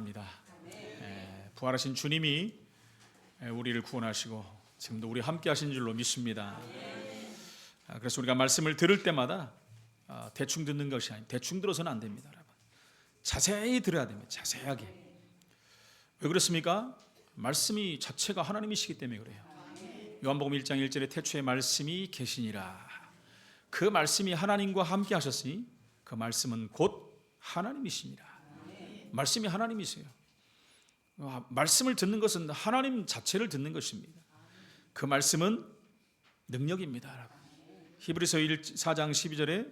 축원합니다. 부활하신 주님이 우리를 구원하시고 지금도 우리 함께 하신 줄로 믿습니다. 그래서 우리가 말씀을 들을 때마다 대충 듣는 것이 아닌 대충 들어서는 안 됩니다. 여러분. 자세히 들어야 됩니다. 자세하게. 왜 그렇습니까? 말씀이 자체가 하나님이시기 때문에 그래요. 요한복음 1장 1절에 태초에 말씀이 계시니라. 그 말씀이 하나님과 함께 하셨으니 그 말씀은 곧 하나님이시니라. 말씀이 하나님이세요. 말씀을 듣는 것은 하나님 자체를 듣는 것입니다. 그 말씀은 능력입니다. 여러분. 히브리서 4장 12절에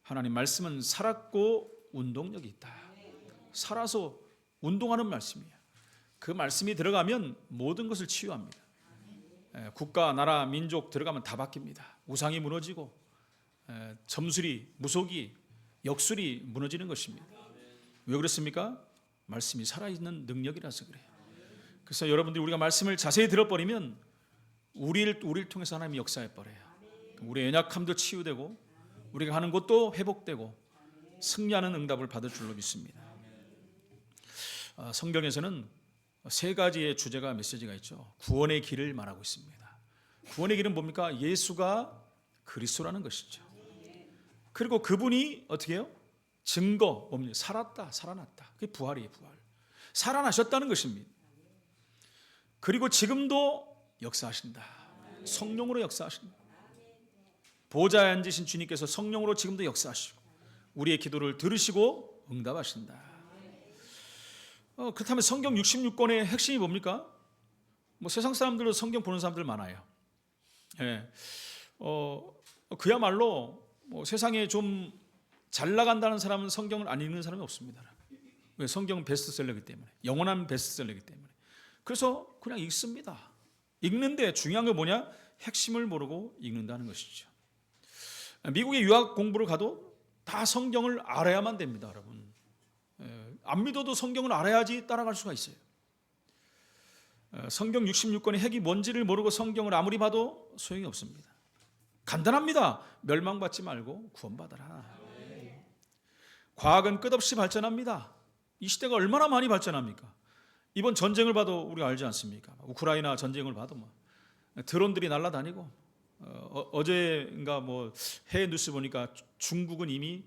하나님 말씀은 살았고 운동력이 있다. 살아서 운동하는 말씀이에요. 그 말씀이 들어가면 모든 것을 치유합니다. 국가, 나라, 민족 들어가면 다 바뀝니다. 우상이 무너지고 점술이, 무속이, 역술이 무너지는 것입니다. 왜 그렇습니까? 말씀이 살아있는 능력이라서 그래요. 그래서 여러분들이 우리가 말씀을 자세히 들어버리면 우리를 통해서 하나님이 역사해버려요. 우리의 연약함도 치유되고 우리가 하는 것도 회복되고 승리하는 응답을 받을 줄로 믿습니다. 성경에서는 세 가지의 주제가 메시지가 있죠. 구원의 길을 말하고 있습니다. 구원의 길은 뭡니까? 예수가 그리스도라는 것이죠. 그리고 그분이 어떻게 해요? 증거, 뭡니까? 살았다, 살아났다. 그게 부활이에요, 부활. 살아나셨다는 것입니다. 그리고 지금도 역사하신다. 성령으로 역사하신다. 보좌에 앉으신 주님께서 성령으로 지금도 역사하시고 우리의 기도를 들으시고 응답하신다. 그렇다면 성경 66권의 핵심이 뭡니까? 세상 사람들도 성경 보는 사람들 많아요. 그야말로 세상에 좀 잘 나간다는 사람은 성경을 안 읽는 사람이 없습니다. 왜? 성경은 베스트셀러이기 때문에, 영원한 베스트셀러이기 때문에. 그래서 그냥 읽습니다. 읽는데 중요한 건 뭐냐? 핵심을 모르고 읽는다는 것이죠. 미국에 유학 공부를 가도 다 성경을 알아야만 됩니다, 여러분. 안 믿어도 성경을 알아야지 따라갈 수가 있어요. 성경 66권의 핵이 뭔지를 모르고 성경을 아무리 봐도 소용이 없습니다. 간단합니다. 멸망받지 말고 구원받아라. 과학은 끝없이 발전합니다. 이 시대가 얼마나 많이 발전합니까? 이번 전쟁을 봐도 우리가 알지 않습니까? 우크라이나 전쟁을 봐도 드론들이 날아다니고 어제인가 해외 뉴스 보니까 중국은 이미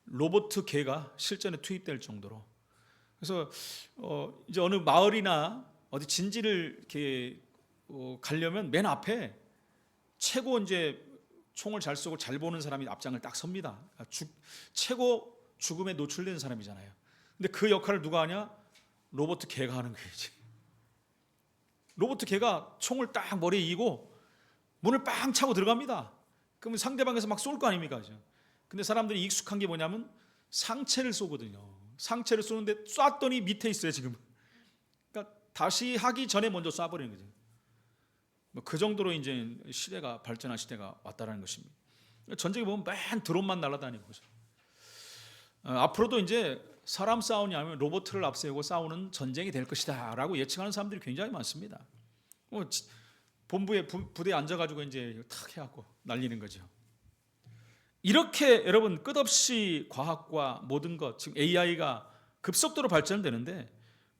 로봇 개가 실전에 투입될 정도로. 그래서 이제 어느 마을이나 어디 진지를 이렇게 가려면 맨 앞에 최고 이제 총을 잘 쏘고 잘 보는 사람이 앞장을 딱 섭니다. 최고 죽음에 노출된 사람이잖아요. 근데 그 역할을 누가 하냐? 로봇 개가 하는 거예요. 로봇 개가 총을 딱 머리에 이고 문을 빵 차고 들어갑니다. 그러면 상대방에서 막 쏠 거 아닙니까? 근데 사람들이 익숙한 게 뭐냐면 상체를 쏘거든요. 상체를 쏘는데 쐈더니 밑에 있어요, 지금. 그러니까 다시 하기 전에 먼저 쏴버리는 거죠. 그 정도로 이제 시대가 발전한 시대가 왔다는 것입니다. 전쟁에 보면 맨 드론만 날아다니고 그죠. 앞으로도 이제 사람 싸우냐 하면 로봇을 앞세우고 싸우는 전쟁이 될 것이다 라고 예측하는 사람들이 굉장히 많습니다. 본부에 부대에 앉아가지고 이제 탁 해갖고 날리는 거죠. 이렇게 여러분 끝없이 과학과 모든 것, 지금 AI가 급속도로 발전되는데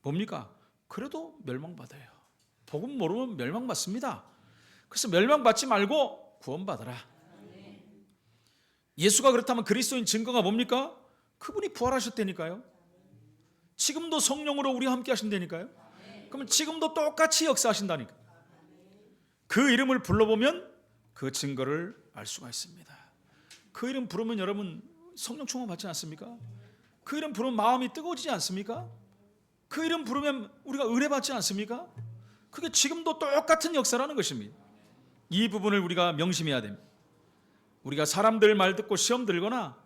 뭡니까? 그래도 멸망받아요. 복음 모르면 멸망받습니다. 그래서 멸망받지 말고 구원받아라. 예수가 그렇다면 그리스도인 증거가 뭡니까? 그분이 부활하셨다니까요. 지금도 성령으로 우리와 함께 하신다니까요. 그러면 지금도 똑같이 역사하신다니까. 그 이름을 불러보면 그 증거를 알 수가 있습니다. 그 이름 부르면 여러분 성령 충만 받지 않습니까? 그 이름 부르면 마음이 뜨거워지지 않습니까? 그 이름 부르면 우리가 은혜 받지 않습니까? 그게 지금도 똑같은 역사라는 것입니다. 이 부분을 우리가 명심해야 됩니다. 우리가 사람들 말 듣고 시험 들거나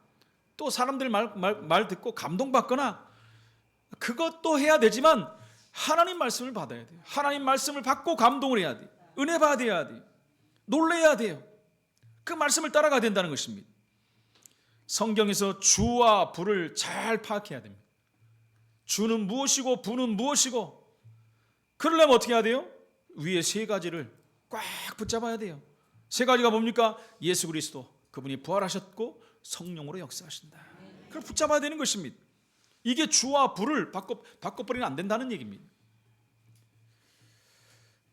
또 사람들 말 듣고 감동받거나 그것도 해야 되지만 하나님 말씀을 받아야 돼요. 하나님 말씀을 받고 감동을 해야 돼요. 은혜 받아야 돼요. 놀라야 돼요. 그 말씀을 따라가야 된다는 것입니다. 성경에서 주와 부를 잘 파악해야 됩니다. 주는 무엇이고 부는 무엇이고 그러려면 어떻게 해야 돼요? 위에 세 가지를 꽉 붙잡아야 돼요. 세 가지가 뭡니까? 예수 그리스도, 그분이 부활하셨고 성령으로 역사하신다. 그걸 붙잡아야 되는 것입니다. 이게 주와 부를 바꿔버리면 안 된다는 얘기입니다.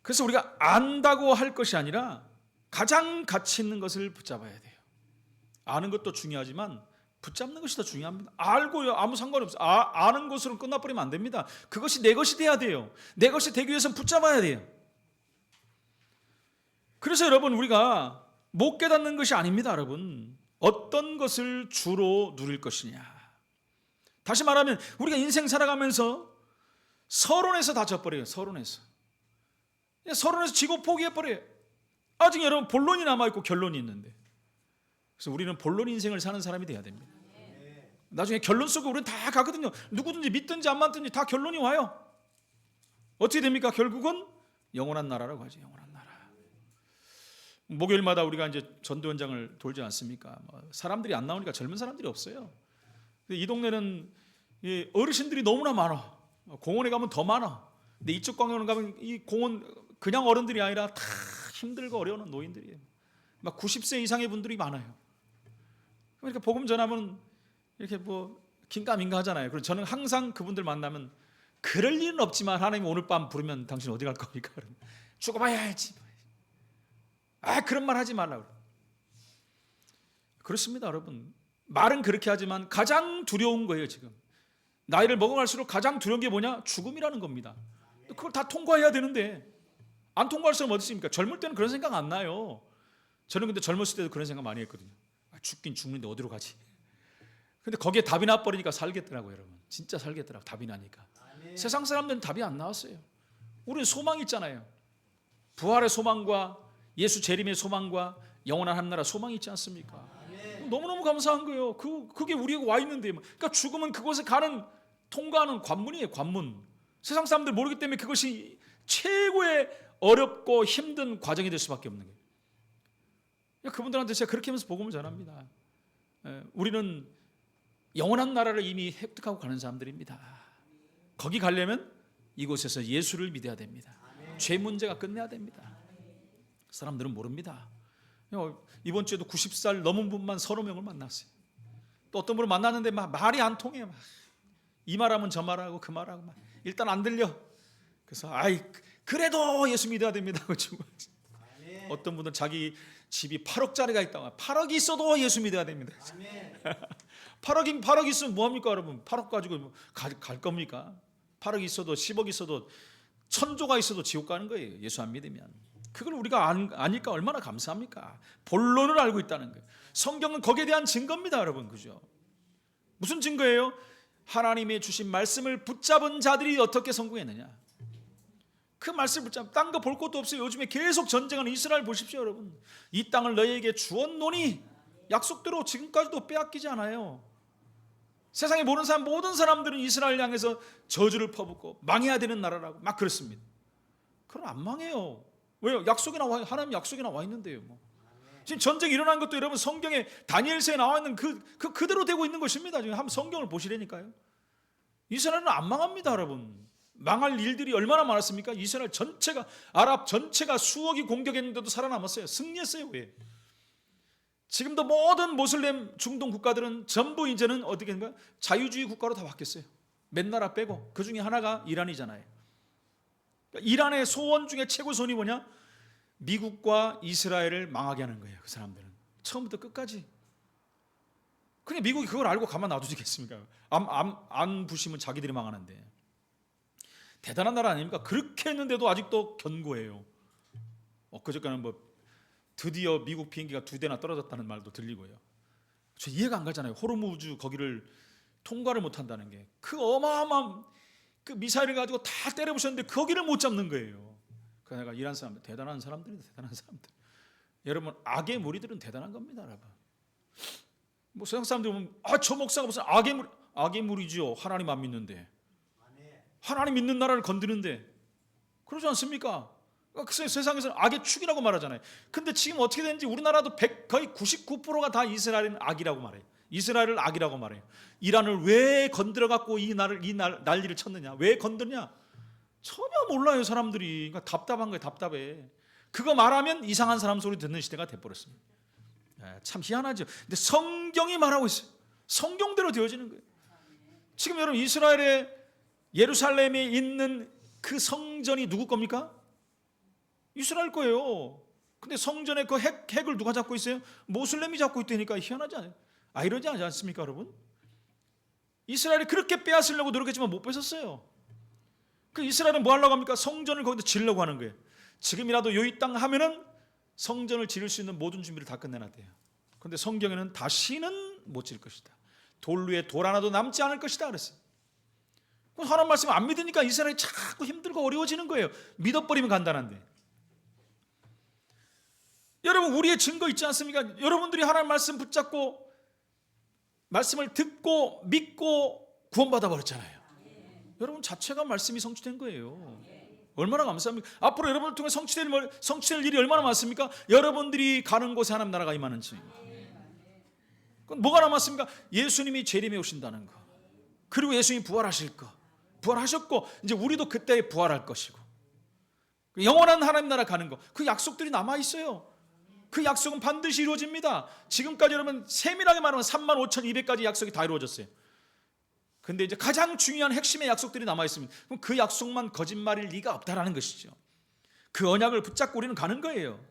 그래서 우리가 안다고 할 것이 아니라 가장 가치 있는 것을 붙잡아야 돼요. 아는 것도 중요하지만 붙잡는 것이 더 중요합니다. 알고요 아무 상관없어요. 아는 것으로 끝나버리면 안 됩니다. 그것이 내 것이 돼야 돼요. 내 것이 되기 위해서는 붙잡아야 돼요. 그래서 여러분, 우리가 못 깨닫는 것이 아닙니다. 여러분, 어떤 것을 주로 누릴 것이냐. 다시 말하면 우리가 인생 살아가면서 서론에서 다 져버려요. 서론에서 지고 포기해버려요. 아직 여러분 본론이 남아있고 결론이 있는데, 그래서 우리는 본론 인생을 사는 사람이 돼야 됩니다. 나중에 결론 속에 우리는 다 가거든요. 누구든지 믿든지 안 믿든지 다 결론이 와요. 어떻게 됩니까? 결국은 영원한 나라라고 하죠. 영원한 나라. 목요일마다 우리가 이제 전도 현장을 돌지 않습니까? 사람들이 안 나오니까 젊은 사람들이 없어요. 이 동네는 어르신들이 너무나 많아. 공원에 가면 더 많아. 근데 이쪽 공원에 가면 이 공원 그냥 어른들이 아니라 다 힘들고 어려운 노인들이에요. 막 90세 이상의 분들이 많아요. 그러니까 복음 전하면 이렇게 뭐 긴가민가 하잖아요. 그래서 저는 항상 그분들 만나면 그럴 일은 없지만 하나님 오늘 밤 부르면 당신 어디 갈 겁니까? 죽어봐야 알지. 그런 말 하지 말라고. 그렇습니다, 여러분. 말은 그렇게 하지만 가장 두려운 거예요. 지금 나이를 먹어갈수록 가장 두려운 게 뭐냐? 죽음이라는 겁니다. 그걸 다 통과해야 되는데 안 통과할 사람 어디 있습니까? 젊을 때는 그런 생각 안 나요. 저는 근데 젊었을 때도 그런 생각 많이 했거든요. 죽긴 죽는데 어디로 가지? 근데 거기에 답이 나버리니까 살겠더라고요. 여러분, 진짜 살겠더라고요. 답이 나니까. 세상 사람들은 답이 안 나왔어요. 우리는 소망이 있잖아요. 부활의 소망과 예수 재림의 소망과 영원한 하늘나라 소망이 있지 않습니까? 너무너무 감사한 거예요. 그게 우리에게 와 있는데, 그러니까 죽음은 그곳에 가는 통과하는 관문이에요. 관문. 세상 사람들 모르기 때문에 그것이 최고의 어렵고 힘든 과정이 될 수밖에 없는 거예요. 그분들한테 제가 그렇게 하면서 복음을 전합니다. 우리는 영원한 나라를 이미 획득하고 가는 사람들입니다. 거기 가려면 이곳에서 예수를 믿어야 됩니다. 죄 문제가 끝내야 됩니다. 사람들은 모릅니다. 이번 주에도 90살 넘은 분만 서너 명을 만났어요. 또 어떤 분을 만났는데 막 말이 안 통해요. 이 말하면 저 말하고 그 말하고 막 일단 안 들려. 그래서 그래도 예수 믿어야 됩니다. 어떤 분은 자기 집이 8억짜리가 있다고, 8억이 있어도 예수 믿어야 됩니다. 8억 있으면 뭐합니까 여러분? 8억 가지고 갈 겁니까? 8억 있어도 10억 있어도 천조가 있어도 지옥 가는 거예요. 예수 안 믿으면. 그걸 우리가 아니까 얼마나 감사합니까? 본론을 알고 있다는 거예요. 성경은 거기에 대한 증거입니다, 여러분. 그죠? 무슨 증거예요? 하나님의 주신 말씀을 붙잡은 자들이 어떻게 성공했느냐? 그 말씀을 붙잡, 딴 거 볼 것도 없어요. 요즘에 계속 전쟁하는 이스라엘 보십시오, 여러분. 이 땅을 너희에게 주었노니 약속대로 지금까지도 빼앗기지 않아요. 세상에 모든 사람들은 이스라엘 향해서 저주를 퍼붓고 망해야 되는 나라라고 막 그렇습니다. 그럼 안 망해요. 왜요? 하나님 약속이 나와 있는데요. 지금 전쟁이 일어난 것도 여러분 성경에 다니엘서에 나와 있는 그대로 되고 있는 것입니다. 지금 한번 성경을 보시라니까요. 이스라엘은 안 망합니다, 여러분. 망할 일들이 얼마나 많았습니까? 이스라엘 전체가, 아랍 전체가 수억이 공격했는데도 살아남았어요. 승리했어요. 왜? 지금도 모든 모슬렘 중동 국가들은 전부 이제는 어떻게 된가? 자유주의 국가로 다 바뀌었어요. 몇 나라 빼고. 그 중에 하나가 이란이잖아요. 그러니까 이란의 소원 중에 최고 소원이 뭐냐? 미국과 이스라엘을 망하게 하는 거예요. 그 사람들은 처음부터 끝까지. 그냥 미국이 그걸 알고 가만 놔두겠습니까? 안 부시면 자기들이 망하는데. 대단한 나라 아닙니까? 그렇게 했는데도 아직도 견고해요. 그저께는 드디어 미국 비행기가 2대나 떨어졌다는 말도 들리고요. 저 이해가 안 가잖아요. 호르무즈 거기를 통과를 못 한다는 게. 그 어마어마한 그 미사일을 가지고 다 때려부셨는데 거기를 못 잡는 거예요. 그러니까 내가 이란 사람들, 대단한 사람들이다, 대단한 사람들. 여러분, 악의 무리들은 대단한 겁니다, 여러분. 세상 사람들 보면 저 목사가 무슨 악의 무리죠. 하나님 안 믿는데. 하나님 믿는 나라를 건드는데. 그러지 않습니까? 세상에서는 악의 축이라고 말하잖아요. 근데 지금 어떻게 되는지 우리나라도 거의 99%가 다 이스라엘은 악이라고 말해요. 이스라엘을 악이라고 말해요. 이란을 왜 건드려갖고 이 난리를 쳤느냐? 왜 건드냐? 전혀 몰라요, 사람들이. 그러니까 답답한 거예요, 답답해. 그거 말하면 이상한 사람 소리 듣는 시대가 돼버렸습니다. 참 희한하죠. 근데 성경이 말하고 있어요. 성경대로 되어지는 거예요. 지금 여러분 이스라엘의 예루살렘에 있는 그 성전이 누구 겁니까? 이스라엘 거예요. 근데 성전의 그 핵을 누가 잡고 있어요? 모슬렘이 잡고 있다니까. 희한하지 않아요? 이러지 않습니까 여러분? 이스라엘이 그렇게 빼앗으려고 노력했지만 못 뺏었어요. 그 이스라엘은 뭐 하려고 합니까? 성전을 거기다 지으려고 하는 거예요. 지금이라도 요 이 땅 하면은 성전을 지을 수 있는 모든 준비를 다 끝내놨대요. 그런데 성경에는 다시는 못 지을 것이다. 돌 위에 돌 하나도 남지 않을 것이다 그랬어요. 하나님 말씀 안 믿으니까 이스라엘이 자꾸 힘들고 어려워지는 거예요. 믿어버리면 간단한데. 여러분 우리의 증거 있지 않습니까? 여러분들이 하나님 말씀 붙잡고 말씀을 듣고 믿고 구원받아 버렸잖아요. 여러분 자체가 말씀이 성취된 거예요. 얼마나 감사합니까? 앞으로 여러분을 통해 성취될 일이 얼마나 많습니까? 여러분들이 가는 곳에 하나님 나라가 임하는지. 그럼 뭐가 남았습니까? 예수님이 재림에 오신다는 거, 그리고 예수님이 부활하실 거, 부활하셨고 이제 우리도 그때 부활할 것이고 영원한 하나님 나라 가는 거, 그 약속들이 남아 있어요. 그 약속은 반드시 이루어집니다. 지금까지 여러분 세밀하게 말하면 35,200가지 약속이 다 이루어졌어요. 근데 이제 가장 중요한 핵심의 약속들이 남아 있습니다. 그럼 그 약속만 거짓말일 리가 없다라는 것이죠. 그 언약을 붙잡고 우리는 가는 거예요.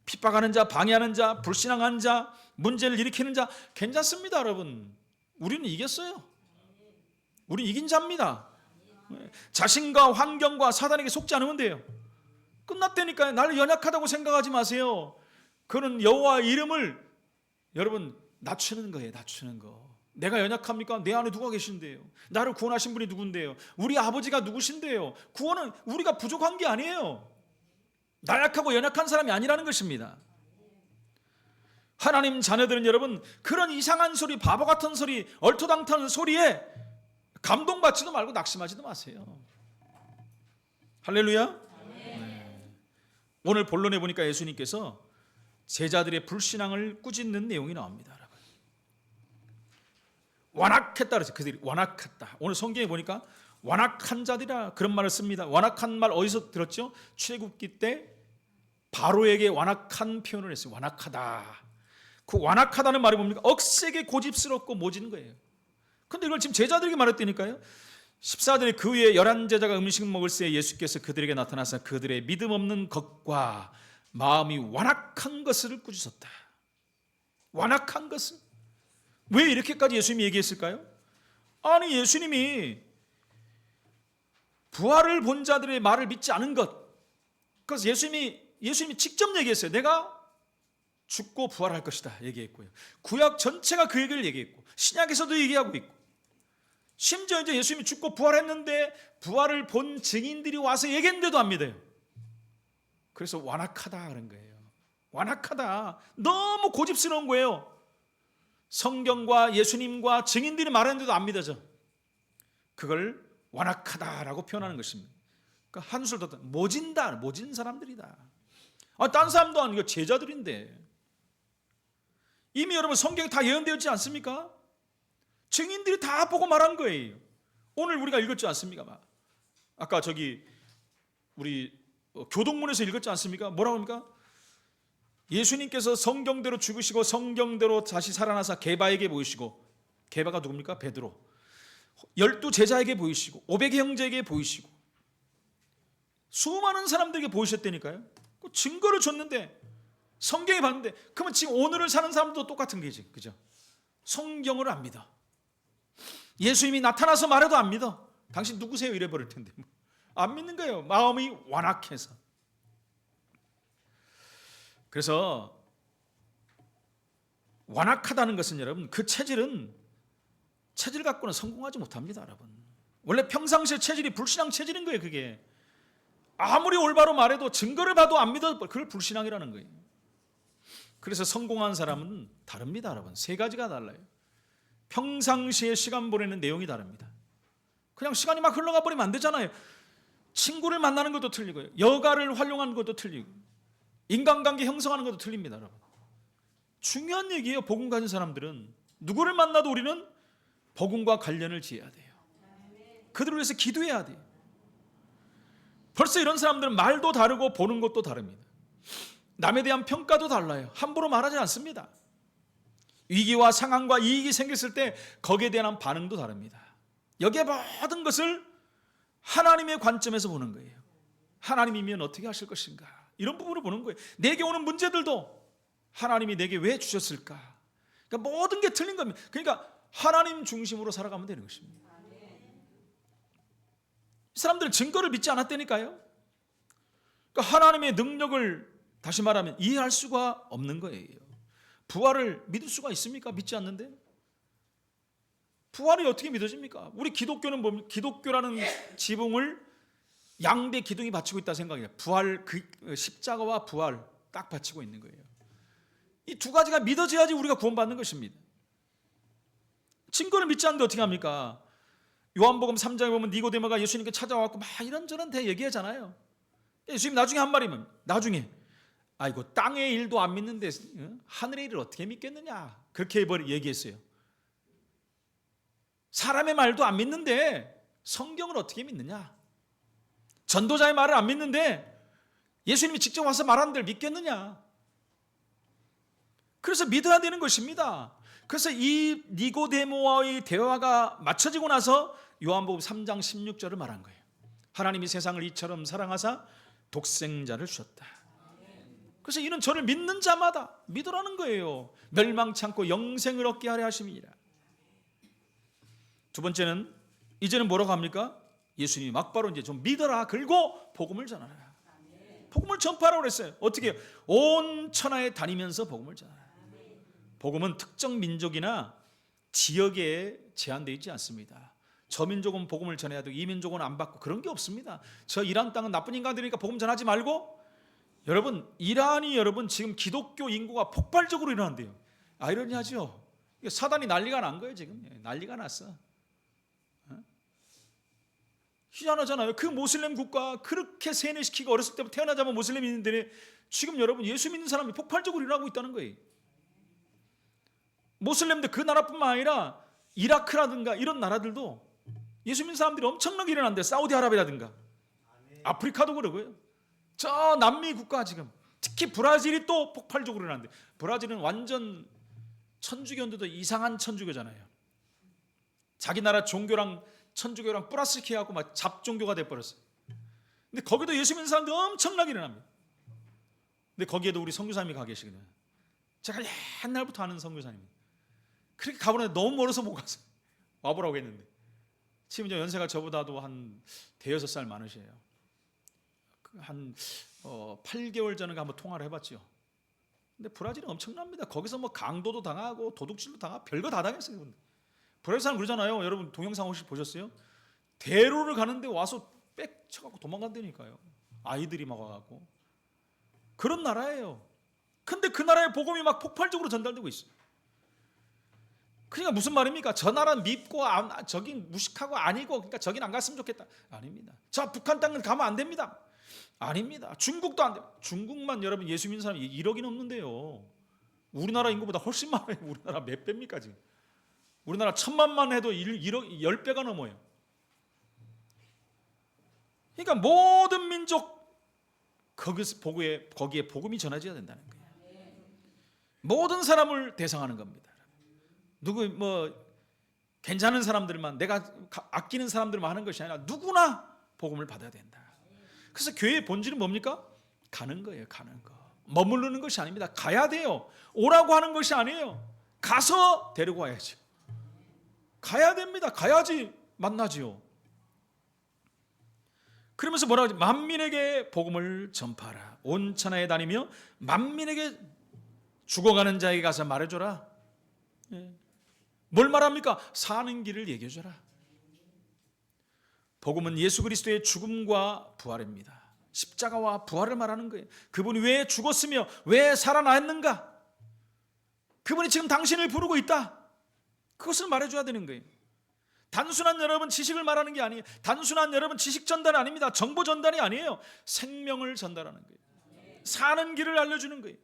핍박하는 자, 방해하는 자, 불신앙한 자, 문제를 일으키는 자 괜찮습니다, 여러분. 우리는 이겼어요. 우리 이긴 자입니다. 자신과 환경과 사단에게 속지 않으면 돼요. 끝났다니까요. 나를 연약하다고 생각하지 마세요. 그는 여호와의 이름을 여러분 낮추는 거예요. 낮추는 거. 내가 연약합니까? 내 안에 누가 계신데요? 나를 구원하신 분이 누군데요? 우리 아버지가 누구신데요? 구원은 우리가 부족한 게 아니에요. 나약하고 연약한 사람이 아니라는 것입니다. 하나님 자녀들은 여러분 그런 이상한 소리, 바보 같은 소리, 얼토당토하는 소리에 감동받지도 말고 낙심하지도 마세요. 할렐루야. 네. 오늘 본론에 보니까 예수님께서 제자들의 불신앙을 꾸짖는 내용이 나옵니다. 여러분. 완악했다 그랬어요. 그들이 완악했다. 오늘 성경에 보니까 완악한 자들이라 그런 말을 씁니다. 완악한 말 어디서 들었죠? 출애굽기 때 바로에게 완악한 표현을 했어요. 완악하다. 그 완악하다는 말이 뭡니까? 억세게 고집스럽고 모진 거예요. 근데 이걸 지금 제자들에게 말했다니까요. 14절에 그 위에 11제자가 음식 먹을 새 예수께서 그들에게 나타나서 그들의 믿음 없는 것과 마음이 완악한 것을 꾸짖었다. 완악한 것을. 왜 이렇게까지 예수님이 얘기했을까요? 아니 예수님이 부활을 본 자들의 말을 믿지 않은 것. 그래서 예수님이 직접 얘기했어요. 내가 죽고 부활할 것이다 얘기했고요. 구약 전체가 그 얘기를 얘기했고 신약에서도 얘기하고 있고 심지어 이제 예수님이 죽고 부활했는데 부활을 본 증인들이 와서 얘기했는데도 안 믿어요. 그래서 완악하다 그런 거예요. 완악하다. 너무 고집스러운 거예요. 성경과 예수님과 증인들이 말했는데도 안 믿어져. 그걸 완악하다라고 표현하는 것입니다. 그러니까 한술 더 모진다. 모진 사람들이다. 딴 사람도 아니고 제자들인데 이미 여러분 성경에 다 예언되어 있지 않습니까? 증인들이 다 보고 말한 거예요. 오늘 우리가 읽었지 않습니까? 아까 우리 교동문에서 읽었지 않습니까? 뭐라고 합니까? 예수님께서 성경대로 죽으시고 성경대로 다시 살아나서 게바에게 보이시고, 게바가 누굽니까? 베드로. 12제자에게 보이시고 500의 형제에게 보이시고 수많은 사람들에게 보이셨다니까요. 그 증거를 줬는데 성경에 봤는데 그러면 지금 오늘을 사는 사람도 똑같은 게지. 그죠? 성경을 안 믿어. 예수님이 나타나서 말해도 안 믿어. 당신 누구세요? 이래 버릴 텐데. 안 믿는 거예요. 마음이 완악해서. 그래서 완악하다는 것은 여러분 그 체질 갖고는 성공하지 못합니다. 여러분 원래 평상시에 체질이 불신앙 체질인 거예요. 그게 아무리 올바로 말해도 증거를 봐도 안 믿어. 그걸 불신앙이라는 거예요. 그래서 성공한 사람은 다릅니다. 여러분 세 가지가 달라요. 평상시에 시간 보내는 내용이 다릅니다. 그냥 시간이 막 흘러가 버리면 안 되잖아요. 친구를 만나는 것도 틀리고요. 여가를 활용하는 것도 틀리고 인간관계 형성하는 것도 틀립니다. 여러분 중요한 얘기예요. 복음 가진 사람들은 누구를 만나도 우리는 복음과 관련을 지어야 돼요. 그들을 위해서 기도해야 돼요. 벌써 이런 사람들은 말도 다르고 보는 것도 다릅니다. 남에 대한 평가도 달라요. 함부로 말하지 않습니다. 위기와 상황과 이익이 생겼을 때 거기에 대한 반응도 다릅니다. 여기에 모든 것을 하나님의 관점에서 보는 거예요. 하나님이면 어떻게 하실 것인가, 이런 부분을 보는 거예요. 내게 오는 문제들도 하나님이 내게 왜 주셨을까, 그러니까 모든 게 틀린 겁니다. 그러니까 하나님 중심으로 살아가면 되는 것입니다. 이 사람들은 증거를 믿지 않았다니까요. 그러니까 하나님의 능력을 다시 말하면 이해할 수가 없는 거예요. 부활을 믿을 수가 있습니까? 믿지 않는데. 부활이 어떻게 믿어집니까? 우리 기독교는 뭡니까? 기독교라는 지붕을 양대 기둥이 받치고 있다 생각해요. 부활, 십자가와 부활 딱 받치고 있는 거예요. 이 두 가지가 믿어져야지 우리가 구원받는 것입니다. 증거를 믿지 않는데 어떻게 합니까? 요한복음 3장에 보면 니고데모가 예수님께 찾아와서 막 이런저런 대 얘기하잖아요. 예수님 나중에 한 말이면, 나중에 아이고 땅의 일도 안 믿는데 하늘의 일을 어떻게 믿겠느냐, 그렇게 얘기했어요. 사람의 말도 안 믿는데 성경을 어떻게 믿느냐, 전도자의 말을 안 믿는데 예수님이 직접 와서 말하는 데를 믿겠느냐. 그래서 믿어야 되는 것입니다. 그래서 이 니고데모와의 대화가 맞춰지고 나서 요한복음 3장 16절을 말한 거예요. 하나님이 세상을 이처럼 사랑하사 독생자를 주셨다. 그래서 이는 저를 믿는 자마다 믿으라는 거예요. 멸망치 않고 영생을 얻게 하려 하심이니라. 두 번째는 이제는 뭐라고 합니까? 예수님이 막바로 이제 좀 믿어라, 그리고 복음을 전하라. 복음을 전파하라고 그랬어요. 어떻게? 온 천하에 다니면서 복음을 전하라. 복음은 특정 민족이나 지역에 제한되어 있지 않습니다. 저 민족은 복음을 전해야 되고 이 민족은 안 받고 그런 게 없습니다. 저 이란 땅은 나쁜 인간들이니까 복음 전하지 말고, 여러분 이란이 여러분 지금 기독교 인구가 폭발적으로 일어난대요. 아이러니하죠. 사단이 난리가 난 거예요. 지금 난리가 났어. 희한하잖아요. 그 모슬렘 국가 그렇게 세뇌시키고 어렸을 때부터 태어나자면 모슬렘이 있는데 지금 여러분 예수 믿는 사람이 폭발적으로 일어나고 있다는 거예요. 모슬렘들 그 나라뿐만 아니라 이라크라든가 이런 나라들도 예수 믿는 사람들이 엄청나게 일어난대요. 사우디아라비아라든가 아프리카도 그러고요. 저 남미 국가 지금 특히 브라질이 또 폭발적으로 일어난대. 브라질은 완전 천주교인데도 이상한 천주교잖아요. 자기 나라 종교랑 천주교랑 플러스키 해갖고 막 잡종교가 돼버렸어요. 근데 거기도 예수 믿는 사람들이 엄청나게 일어납니다. 근데 거기에도 우리 선교사님이 가 계시거든요. 제가 옛날부터 아는 선교사님입니다. 그렇게 가보는데 너무 멀어서 못 가서 와보라고 했는데 지금 이제 연세가 저보다도 한 대여섯 살 많으세요. 한 8개월 전에 한번 통화를 해봤죠. 근데 브라질은 엄청납니다. 거기서 뭐 강도도 당하고 도둑질도 당하고 별거 다 당했어요. 브라질 사람 그러잖아요. 여러분 동영상 혹시 보셨어요? 대로를 가는데 와서 빽 쳐갖고 도망간다니까요. 아이들이 막 와갖고. 그런 나라예요. 근데 그 나라의 복음이 막 폭발적으로 전달되고 있어요. 그러니까 무슨 말입니까? 저 나라 밉고 저긴 무식하고 아니고 그러니까 저긴 안 갔으면 좋겠다. 아닙니다. 저 북한 땅은 가면 안 됩니다. 아닙니다. 중국도 안 돼요. 중국만 여러분 예수 믿는 사람이 1억이 넘는데요. 우리나라 인구보다 훨씬 많아요. 우리나라 몇 배입니까 지금? 우리나라 1000만만 해도 1억 10배가 넘어요. 그러니까 모든 민족 거기에 복음이 전해져야 된다는 거예요. 모든 사람을 대상하는 겁니다. 누구 괜찮은 사람들만, 내가 아끼는 사람들만 하는 것이 아니라 누구나 복음을 받아야 된다. 그래서 교회의 본질은 뭡니까? 가는 거예요. 가는 거. 머무르는 것이 아닙니다. 가야 돼요. 오라고 하는 것이 아니에요. 가서 데리고 와야죠. 가야 됩니다. 가야지 만나지요. 그러면서 뭐라고 하지? 만민에게 복음을 전파하라. 온 천하에 다니며 만민에게 죽어가는 자에게 가서 말해줘라. 뭘 말합니까? 사는 길을 얘기해줘라. 복음은 예수 그리스도의 죽음과 부활입니다. 십자가와 부활을 말하는 거예요. 그분이 왜 죽었으며 왜 살아났는가? 그분이 지금 당신을 부르고 있다. 그것을 말해줘야 되는 거예요. 단순한 여러분 지식을 말하는 게 아니에요. 단순한 여러분 지식 전달 아닙니다. 정보 전달이 아니에요. 생명을 전달하는 거예요. 사는 길을 알려주는 거예요.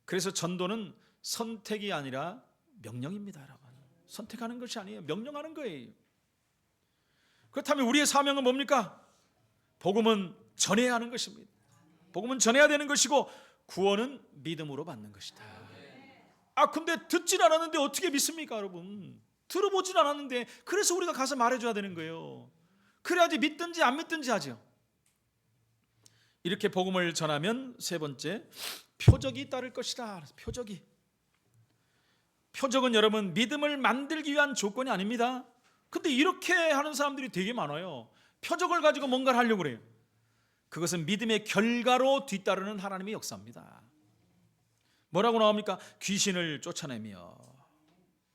그래서 전도는 선택이 아니라 명령입니다, 여러분. 선택하는 것이 아니에요. 명령하는 거예요. 그렇다면 우리의 사명은 뭡니까? 복음은 전해야 하는 것입니다. 복음은 전해야 되는 것이고 구원은 믿음으로 받는 것이다. 근데 듣질 않았는데 어떻게 믿습니까, 여러분? 들어보질 않았는데. 그래서 우리가 가서 말해줘야 되는 거예요. 그래야지 믿든지 안 믿든지 하죠. 이렇게 복음을 전하면 세 번째, 표적이 따를 것이다. 표적은 여러분 믿음을 만들기 위한 조건이 아닙니다. 근데 이렇게 하는 사람들이 되게 많아요. 표적을 가지고 뭔가를 하려고 그래요. 그것은 믿음의 결과로 뒤따르는 하나님의 역사입니다. 뭐라고 나옵니까? 귀신을 쫓아내며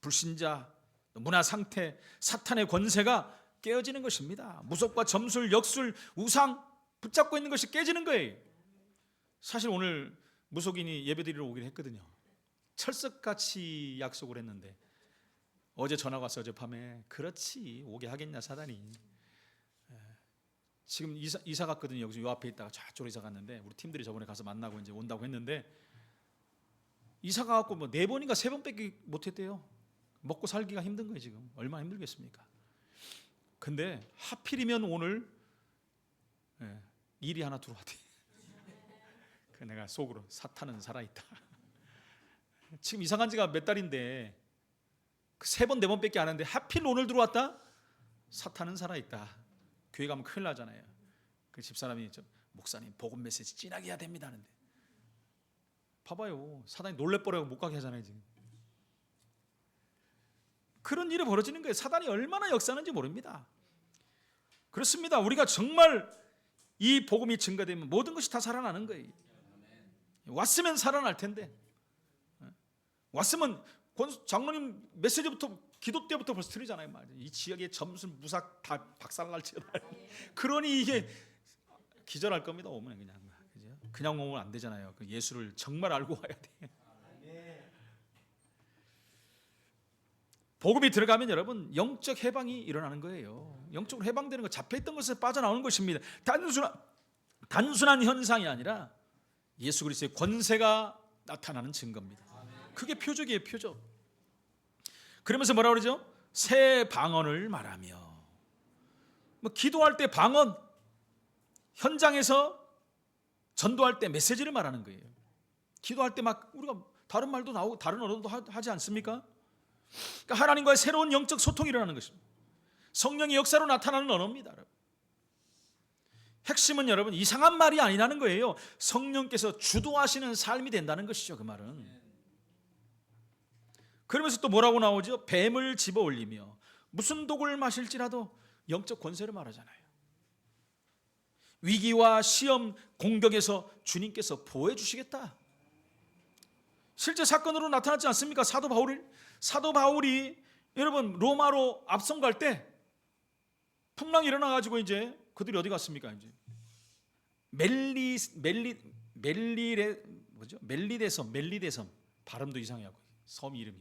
불신자, 문화 상태, 사탄의 권세가 깨어지는 것입니다. 무속과 점술, 역술, 우상 붙잡고 있는 것이 깨지는 거예요. 사실 오늘 무속인이 예배드리러 오기로 했거든요. 철석같이 약속을 했는데 어제 전화가 왔어요. 어젯밤에. 그렇지, 오게 하겠냐 사단이. 지금 이사 갔거든요. 여기서 요 앞에 있다가 저쪽으로 이사 갔는데 우리 팀들이 저번에 가서 만나고 이제 온다고 했는데 이사 가갖고 뭐 4번인가 3번밖에 못했대요. 먹고 살기가 힘든 거예요. 지금 얼마나 힘들겠습니까? 근데 하필이면 오늘 일이 하나 들어왔대. 그 내가 속으로 사탄은 살아있다. 지금 이사 간 지가 몇 달인데 3번 4번밖에 안 했는데 하필 오늘 들어왔다? 사탄은 살아있다. 교회 가면 큰일 나잖아요. 그 집사람이 목사님 복음 메시지 진하게 해야 됩니다 하는데 봐봐요. 사단이 놀래버려서 못 가게 하잖아요. 지금 그런 일이 벌어지는 거예요. 사단이 얼마나 역사하는지 모릅니다. 그렇습니다. 우리가 정말 이 복음이 증가되면 모든 것이 다 살아나는 거예요. 왔으면 살아날 텐데, 왔으면 장로님 메시지부터 기도 때부터 벌써 틀리잖아요. 이 지역의 점술 무삭 다 박살날지어다. 그러니 이게 기절할 겁니다. 오면 그냥 오면 안 되잖아요. 그 예수를 정말 알고 와야 돼. 복음이 들어가면 여러분 영적 해방이 일어나는 거예요. 영적으로 해방되는 것, 잡혀있던 것에서 빠져나오는 것입니다. 단순한 현상이 아니라 예수 그리스도의 권세가 나타나는 증거입니다. 그게 표적이에요. 표적. 그러면서 뭐라 그러죠? 새 방언을 말하며. 기도할 때 방언, 현장에서 전도할 때 메시지를 말하는 거예요. 기도할 때 막 우리가 다른 말도 나오고 다른 언어도 하지 않습니까? 그러니까 하나님과의 새로운 영적 소통이 일어나는 것입니다. 성령의 역사로 나타나는 언어입니다. 여러분. 핵심은 여러분 이상한 말이 아니라는 거예요. 성령께서 주도하시는 삶이 된다는 것이죠. 그 말은. 그러면서 또 뭐라고 나오죠? 뱀을 집어 올리며 무슨 독을 마실지라도 영적 권세를 말하잖아요. 위기와 시험, 공격에서 주님께서 보호해 주시겠다. 실제 사건으로 나타났지 않습니까? 사도 바울이 여러분 로마로 앞선 갈 때 풍랑이 일어나 가지고 이제 그들이 어디 갔습니까? 이제 멜리데 섬 발음도 이상하고 섬 이름이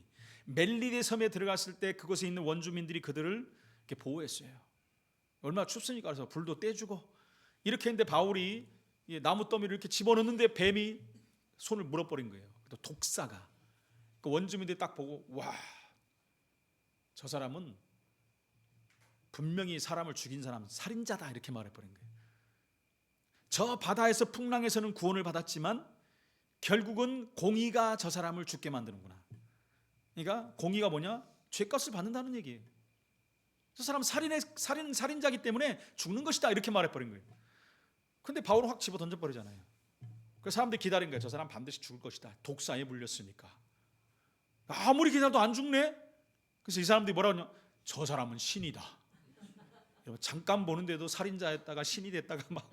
멜리데 섬에 들어갔을 때 그곳에 있는 원주민들이 그들을 이렇게 보호했어요. 얼마나 춥습니까? 그래서 불도 떼주고 이렇게 했는데 바울이 나무 더미를 이렇게 집어넣는데 뱀이 손을 물어버린 거예요. 또 독사가 그 원주민들이 딱 보고 와, 저 사람은 분명히 사람을 죽인 사람, 살인자다 이렇게 말해버린 거예요. 저 바다에서 풍랑에서는 구원을 받았지만 결국은 공의가 저 사람을 죽게 만드는구나. 그러니까 공의가 뭐냐? 죄값을 받는다는 얘기예요. 저 사람 살인자이기 때문에 죽는 것이다 이렇게 말해버린 거예요. 근데 바울은 확 집어 던져버리잖아요. 그 사람들이 기다린 거예요. 저 사람 반드시 죽을 것이다. 독사에 물렸으니까. 아무리 기다려도 안 죽네. 그래서 이 사람들이 뭐라고 하냐? 저 사람은 신이다. 잠깐 보는데도 살인자였다가 신이 됐다가 막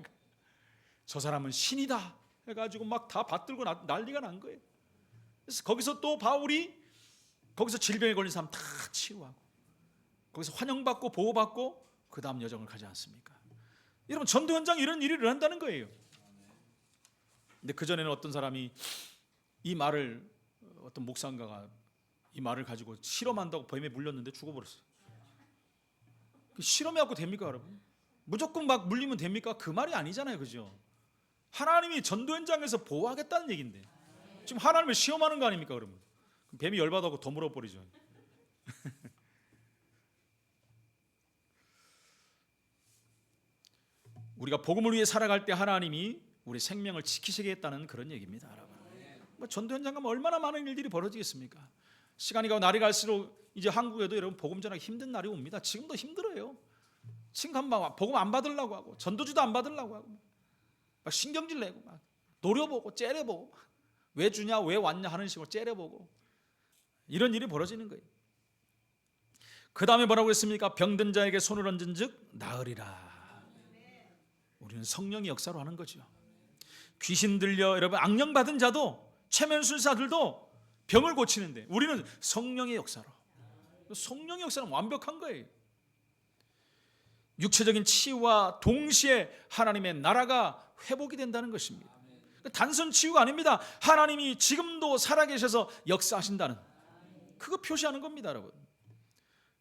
저 사람은 신이다 해가지고 막 다 받들고 난리가 난 거예요. 그래서 거기서 또 바울이 거기서 질병에 걸린 사람 다 치유하고 거기서 환영받고 보호받고 그 다음 여정을 가지 않습니까? 여러분 전도 현장에 이런 일이 일어난다는 거예요. 근데 그전에는 어떤 사람이 이 말을 어떤 목사인가가 이 말을 가지고 실험한다고 뱀에 물렸는데 죽어버렸어요. 실험해갖고 됩니까 여러분? 무조건 막 물리면 됩니까? 그 말이 아니잖아요. 그죠? 하나님이 전도 현장에서 보호하겠다는 얘기인데 지금 하나님을 시험하는 거 아닙니까 그러면? 뱀이 열받아서 더 물어버리죠. 우리가 복음을 위해 살아갈 때 하나님이 우리 생명을 지키시겠다는 그런 얘기입니다. 여러분. 전도 현장 가면 얼마나 많은 일들이 벌어지겠습니까? 시간이 가고 날이 갈수록 이제 한국에도 여러분 복음 전하기 힘든 날이 옵니다. 지금도 힘들어요. 지금 가면 복음 안 받으려고 하고 전도지도 안 받으려고 하고 막 신경질 내고 막 노려보고 째려보고 왜 주냐 왜 왔냐 하는 식으로 째려보고 이런 일이 벌어지는 거예요. 그 다음에 뭐라고 했습니까? 병든 자에게 손을 얹은 즉 나으리라. 우리는 성령의 역사로 하는 거죠. 귀신 들려 여러분 악령 받은 자도 최면술사들도 병을 고치는데 우리는 성령의 역사로, 성령의 역사는 완벽한 거예요. 육체적인 치유와 동시에 하나님의 나라가 회복이 된다는 것입니다. 단순 치유가 아닙니다. 하나님이 지금도 살아계셔서 역사하신다는 그거 표시하는 겁니다, 여러분.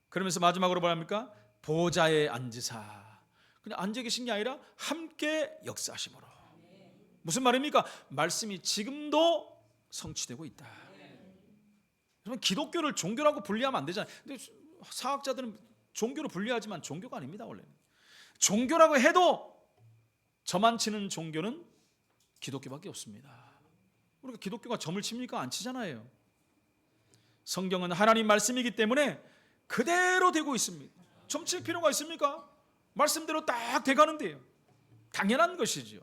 그러면서 마지막으로 뭐랍니까? 보좌에 앉으사. 그냥 앉아 계신 게 아니라 함께 역사하심으로. 무슨 말입니까? 말씀이 지금도 성취되고 있다. 여러분, 기독교를 종교라고 분리하면 안 되잖아요. 근데 사학자들은 종교로 분리하지만 종교가 아닙니다. 원래는 종교라고 해도 저만 치는 종교는 기독교밖에 없습니다. 우리가 기독교가 점을 칩니까? 안 치잖아요. 성경은 하나님 말씀이기 때문에 그대로 되고 있습니다. 점 칠 필요가 있습니까? 말씀대로 딱 돼가는데요. 당연한 것이죠.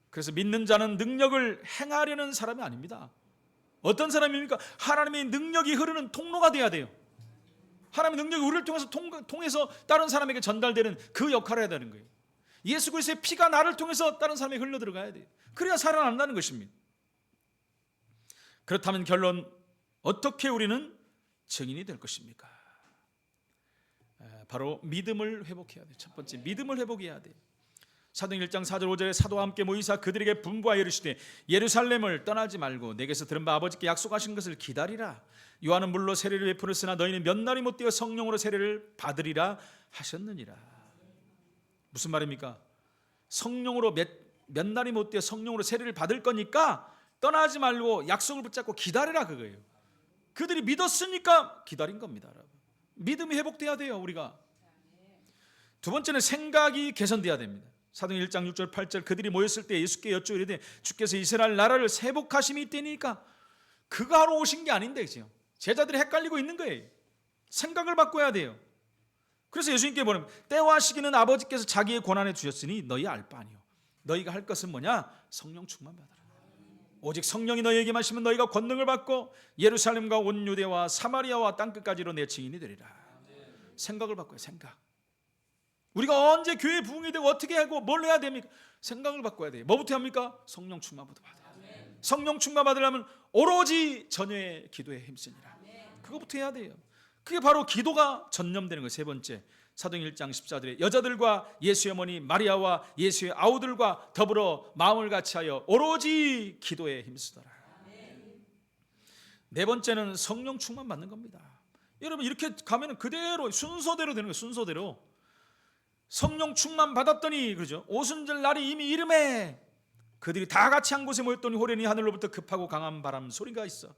그래서 믿는 자는 능력을 행하려는 사람이 아닙니다. 어떤 사람입니까? 하나님의 능력이 흐르는 통로가 돼야 돼요. 하나님의 능력이 우리를 통해서 다른 사람에게 전달되는 그 역할을 해야 되는 거예요. 예수 그리스도의 피가 나를 통해서 다른 사람에게 흘러 들어가야 돼요. 그래야 살아난다는 것입니다. 그렇다면 결론 어떻게 우리는 증인이 될 것입니까? 바로 믿음을 회복해야 돼요. 첫 번째 믿음을 회복해야 돼요. 사도행 1장 4절 5절에 사도와 함께 모이사 그들에게 분부하여 이르시되 예루살렘을 떠나지 말고 내게서 들은 바 아버지께 약속하신 것을 기다리라. 요한은 물로 세례를 베풀었으나 너희는 몇 날이 못 되어 성령으로 세례를 받으리라 하셨느니라. 무슨 말입니까? 성령으로 몇 날이 못 되어 성령으로 세례를 받을 거니까 떠나지 말고 약속을 붙잡고 기다리라 그거예요. 그들이 믿었으니까 기다린 겁니다. 여러분. 믿음이 회복돼야 돼요. 우리가. 두 번째는 생각이 개선돼야 됩니다. 사도행 1장 6절 8절 그들이 모였을 때 예수께 여쭈어 이르되 주께서 이스라엘 나라를 회복하심이 있다니까. 그거 하러 오신 게 아닌데 지금 제자들이 헷갈리고 있는 거예요. 생각을 바꿔야 돼요. 그래서 예수님께 뭐냐면 때와 시기는 아버지께서 자기의 권한에 주셨으니 너희 알 바 아니요. 너희가 할 것은 뭐냐? 성령 충만 받아라. 오직 성령이 너희에게 마시면 너희가 권능을 받고 예루살렘과 온 유대와 사마리아와 땅끝까지로 내 증인이 되리라. 생각을 바꿔요. 생각. 우리가 언제 교회 부흥이 되고 어떻게 하고 뭘 해야 됩니까? 생각을 바꿔야 돼요. 뭐부터 합니까? 성령 충만부터 받아야 돼요. 성령 충만 받으려면 오로지 전혀의 기도에 힘쓰니라. 그거부터 해야 돼요. 그게 바로 기도가 전념되는 거예요. 세 번째 사도행 1장 14절에 여자들과 예수의 어머니 마리아와 예수의 아우들과 더불어 마음을 같이하여 오로지 기도에 힘쓰더라. 네 번째는 성령 충만 받는 겁니다. 여러분 이렇게 가면 그대로 순서대로 되는 거예요. 순서대로 성령 충만 받았더니 그러죠. 오순절 날이 이미 이름에 그들이 다 같이 한 곳에 모였더니 호련히 하늘로부터 급하고 강한 바람 소리가 있어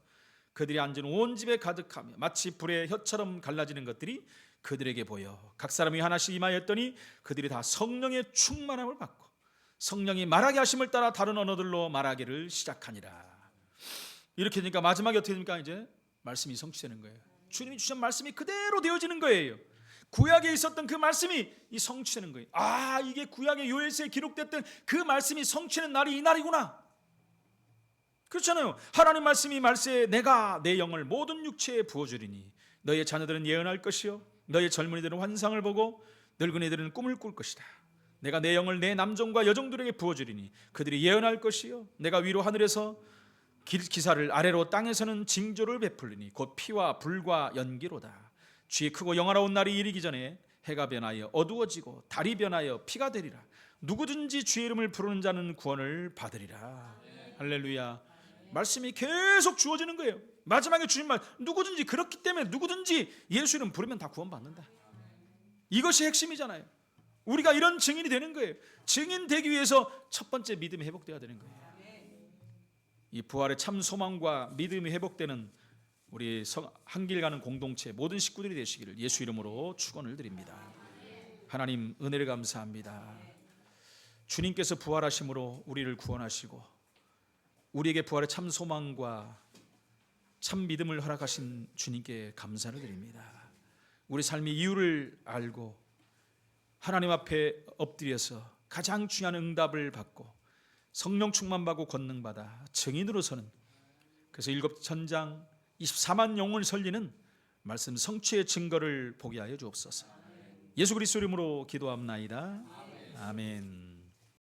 그들이 앉은 온 집에 가득하며 마치 불의 혀처럼 갈라지는 것들이 그들에게 보여 각 사람이 하나씩 임하였더니 그들이 다 성령의 충만함을 받고 성령이 말하게 하심을 따라 다른 언어들로 말하기를 시작하니라. 이렇게 되니까 마지막에 어떻게 됩니까? 이제 말씀이 성취되는 거예요. 주님이 주신 말씀이 그대로 되어지는 거예요. 구약에 있었던 그 말씀이 이 성취되는 거예요. 아, 이게 구약의 요엘서에 기록됐던 그 말씀이 성취되는 날이 이 날이구나. 그렇잖아요. 하나님 말씀이 말세에 내가 내 영을 모든 육체에 부어주리니 너의 자녀들은 예언할 것이요 너의 젊은이들은 환상을 보고 늙은이들은 꿈을 꿀 것이다. 내가 내 영을 내 남종과 여종들에게 부어주리니 그들이 예언할 것이요 내가 위로 하늘에서 기사를 아래로 땅에서는 징조를 베풀리니 곧 피와 불과 연기로다. 주의 크고 영화로운 날이 이르기 전에 해가 변하여 어두워지고 달이 변하여 피가 되리라. 누구든지 주의 이름을 부르는 자는 구원을 받으리라. 할렐루야. 말씀이 계속 주어지는 거예요. 마지막에 주신 말 누구든지 그렇기 때문에 누구든지 예수 이름 부르면 다 구원받는다. 이것이 핵심이잖아요. 우리가 이런 증인이 되는 거예요. 증인 되기 위해서 첫 번째 믿음이 회복돼야 되는 거예요. 이 부활의 참 소망과 믿음이 회복되는 우리 한길 가는 공동체 모든 식구들이 되시기를 예수 이름으로 축원을 드립니다. 하나님 은혜를 감사합니다. 주님께서 부활하심으로 우리를 구원하시고 우리에게 부활의 참 소망과 참 믿음을 허락하신 주님께 감사를 드립니다. 우리 삶의 이유를 알고 하나님 앞에 엎드려서 가장 중요한 응답을 받고 성령 충만받고 권능받아 증인으로서는, 그래서 일곱 천장 24만 영혼을 살리는 말씀 성취의 증거를 보게 하여 주옵소서. 예수 그리스도 이름으로 기도합나이다. 아멘.